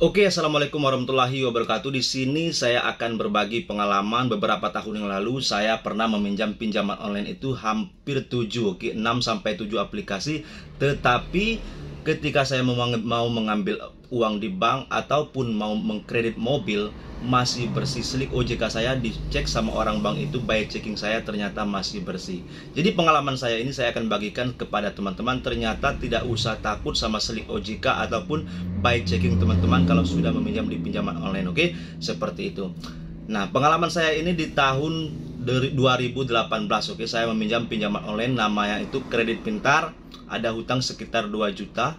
Oke, assalamualaikum warahmatullahi wabarakatuh. Di sini saya akan berbagi pengalaman beberapa tahun yang lalu saya pernah meminjam pinjaman online itu hampir 7, 6 sampai 7 aplikasi. Tetapi ketika saya mau mengambil uang di bank ataupun mau mengkredit mobil, masih bersih. Slik OJK saya dicek sama orang bank itu, by checking saya ternyata masih bersih. Jadi pengalaman saya ini saya akan bagikan kepada teman-teman. Ternyata tidak usah takut sama slik OJK ataupun by checking teman-teman kalau sudah meminjam di pinjaman online. Oke, seperti itu. Nah, pengalaman saya ini di tahun 2018. Oke, saya meminjam pinjaman online, namanya itu Kredit Pintar. Ada hutang sekitar 2 juta.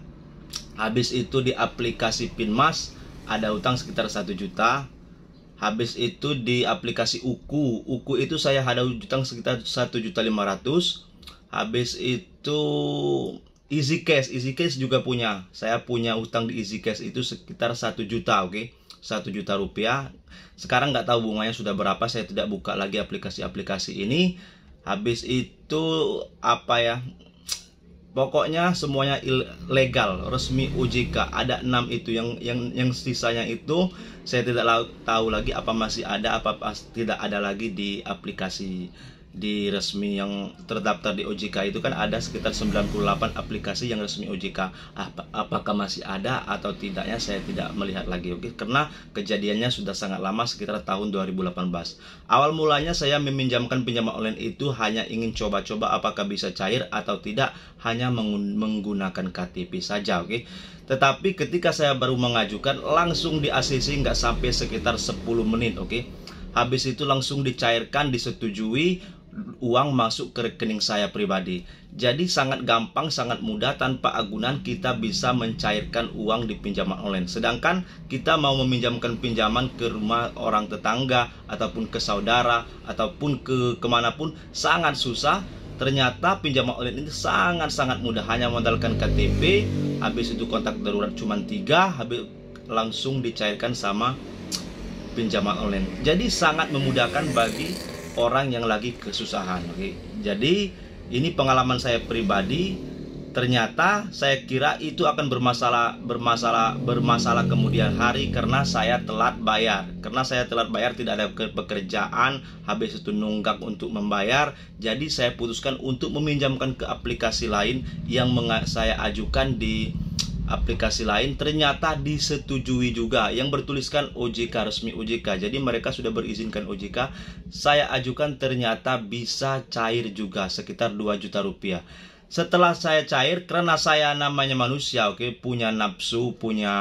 Habis itu di aplikasi Pinmas ada hutang sekitar 1 juta. Habis itu di aplikasi Uku itu saya ada hutang sekitar 1.500.000. Habis itu Easy Cash juga punya. Saya punya hutang di Easy Cash itu sekitar 1 juta, oke. 1 juta rupiah. Sekarang nggak tahu bunganya sudah berapa, saya tidak buka lagi aplikasi-aplikasi ini. Habis itu apa ya? Pokoknya semuanya ilegal, resmi OJK. Ada 6 itu, yang sisanya itu saya tidak tahu lagi apa masih ada, apa tidak ada lagi di aplikasi di resmi yang terdaftar di OJK itu kan ada sekitar 98 aplikasi yang resmi OJK. Apakah masih ada atau tidaknya saya tidak melihat lagi, oke, karena kejadiannya sudah sangat lama, sekitar tahun 2018. Awal mulanya saya meminjamkan pinjaman online itu hanya ingin coba-coba apakah bisa cair atau tidak, hanya menggunakan KTP saja, oke. Tetapi ketika saya baru mengajukan, langsung di ACC nggak sampai sekitar 10 menit, oke. Habis itu langsung dicairkan, disetujui, uang masuk ke rekening saya pribadi. Jadi sangat gampang, sangat mudah, tanpa agunan kita bisa mencairkan uang di pinjaman online. Sedangkan kita mau meminjamkan pinjaman ke rumah orang tetangga ataupun ke saudara ataupun ke kemanapun sangat susah. Ternyata pinjaman online ini sangat-sangat mudah, hanya modalkan KTP, habis itu kontak darurat cuma 3, habis langsung dicairkan sama pinjaman online. Jadi sangat memudahkan bagi orang yang lagi kesusahan, oke. Jadi ini pengalaman saya pribadi. Ternyata saya kira itu akan bermasalah kemudian hari karena saya telat bayar. Karena saya telat bayar, tidak ada pekerjaan, habis itu nunggak untuk membayar. Jadi saya putuskan untuk meminjamkan ke aplikasi lain yang saya ajukan di aplikasi lain. Ternyata disetujui juga, yang bertuliskan OJK, resmi OJK. Jadi mereka sudah berizinkan OJK. Saya ajukan, ternyata bisa cair juga sekitar 2 juta rupiah. Setelah saya cair, karena saya namanya manusia, oke, punya nafsu, punya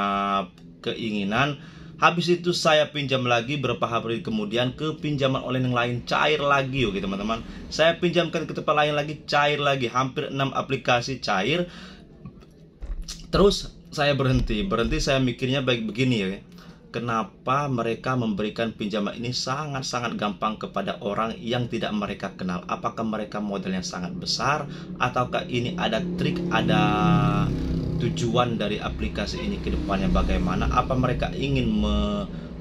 keinginan. Habis itu saya pinjam lagi beberapa hari kemudian ke pinjaman online yang lain, cair lagi, oke teman-teman. Saya pinjamkan ke tempat lain lagi, cair lagi. Hampir 6 aplikasi cair. Terus saya berhenti, saya mikirnya baik begini ya. Kenapa mereka memberikan pinjaman ini sangat-sangat gampang kepada orang yang tidak mereka kenal? Apakah mereka modalnya sangat besar? Ataukah ini ada trik, ada tujuan dari aplikasi ini ke depannya bagaimana? Apa mereka ingin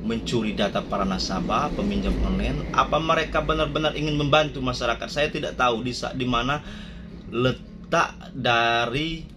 mencuri data para nasabah, peminjam online? Apa mereka benar-benar ingin membantu masyarakat? Saya tidak tahu di mana letak dari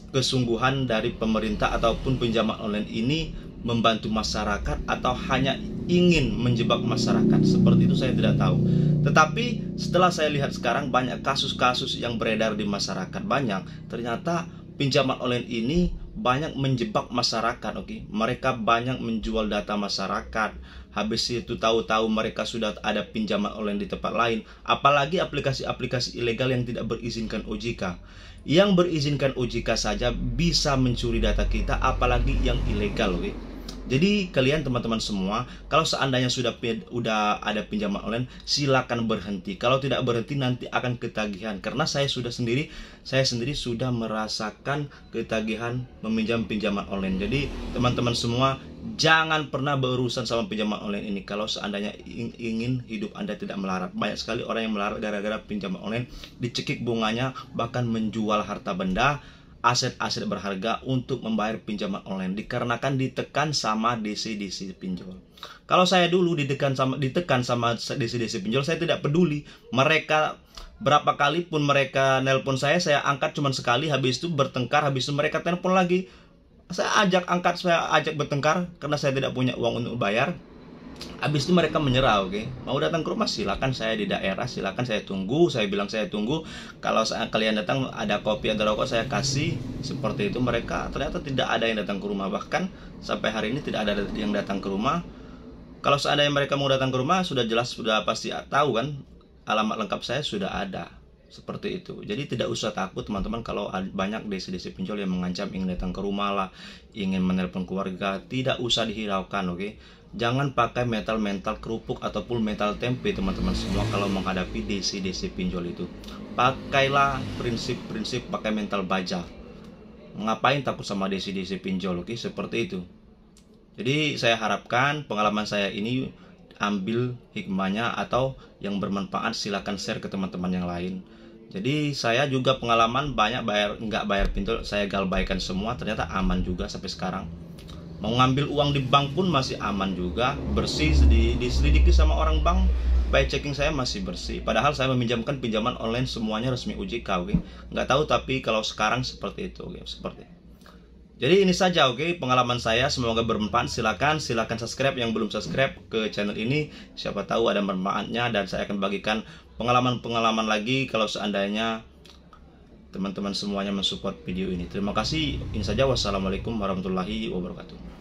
kesungguhan dari pemerintah ataupun pinjaman online ini membantu masyarakat atau hanya ingin menjebak masyarakat. Seperti itu saya tidak tahu. Tetapi setelah saya lihat sekarang banyak kasus-kasus yang beredar di masyarakat, banyak. Ternyata pinjaman online ini banyak menjebak masyarakat, oke. Mereka banyak menjual data masyarakat. Habis itu tahu-tahu mereka sudah ada pinjaman online di tempat lain. Apalagi aplikasi-aplikasi ilegal yang tidak berizinkan OJK. Yang berizinkan OJK saja bisa mencuri data kita, apalagi yang ilegal, oke. Jadi kalian teman-teman semua, kalau seandainya sudah ada pinjaman online, silakan berhenti. Kalau tidak berhenti nanti akan ketagihan. Karena saya sendiri sudah merasakan ketagihan meminjam pinjaman online. Jadi teman-teman semua, jangan pernah berurusan sama pinjaman online ini kalau seandainya ingin hidup Anda tidak melarat. Banyak sekali orang yang melarat gara-gara pinjaman online, dicekik bunganya, bahkan menjual harta benda, aset-aset berharga untuk membayar pinjaman online, dikarenakan ditekan sama DC-DC pinjol. Kalau saya dulu ditekan sama DC-DC pinjol, saya tidak peduli. Mereka berapa kali pun mereka nelpon saya angkat cuma sekali, habis itu bertengkar, habis itu mereka telepon lagi. Saya ajak bertengkar karena saya tidak punya uang untuk bayar. Habis itu mereka menyerah, oke. Mau datang ke rumah silakan, saya di daerah, silakan saya tunggu. Saya bilang saya tunggu. Kalau kalian datang ada kopi atau rokok saya kasih. Seperti itu. Mereka ternyata tidak ada yang datang ke rumah. Bahkan sampai hari ini tidak ada yang datang ke rumah. Kalau seandainya mereka mau datang ke rumah, sudah jelas, sudah pasti tahu kan, alamat lengkap saya sudah ada. Seperti itu. Jadi tidak usah takut teman-teman kalau banyak desi-desi pinjol yang mengancam ingin datang ke rumah lah, ingin menelpon keluarga. Tidak usah dihiraukan, oke. Jangan pakai mental kerupuk ataupun mental tempe teman-teman semua kalau menghadapi desi-desi pinjol itu. Pakailah prinsip-prinsip, pakai mental baja. Ngapain takut sama desi-desi pinjol, oke? Seperti itu. Jadi saya harapkan pengalaman saya ini ambil hikmahnya, atau yang bermanfaat silakan share ke teman-teman yang lain. Jadi saya juga pengalaman banyak nggak bayar pinjol, saya galbaikan semua, ternyata aman juga sampai sekarang. Mau ngambil uang di bank pun masih aman juga, bersih. Diselidiki sama orang bank, by checking saya masih bersih. Padahal saya meminjamkan pinjaman online semuanya resmi OJK, oke. Nggak tahu tapi kalau sekarang seperti itu, oke. Seperti. Jadi ini saja, oke, pengalaman saya. Semoga bermanfaat. Silakan subscribe yang belum subscribe ke channel ini. Siapa tahu ada manfaatnya, dan saya akan bagikan pengalaman-pengalaman lagi kalau seandainya teman-teman semuanya mensupport video ini. Terima kasih. Ini saja. Wassalamualaikum warahmatullahi wabarakatuh.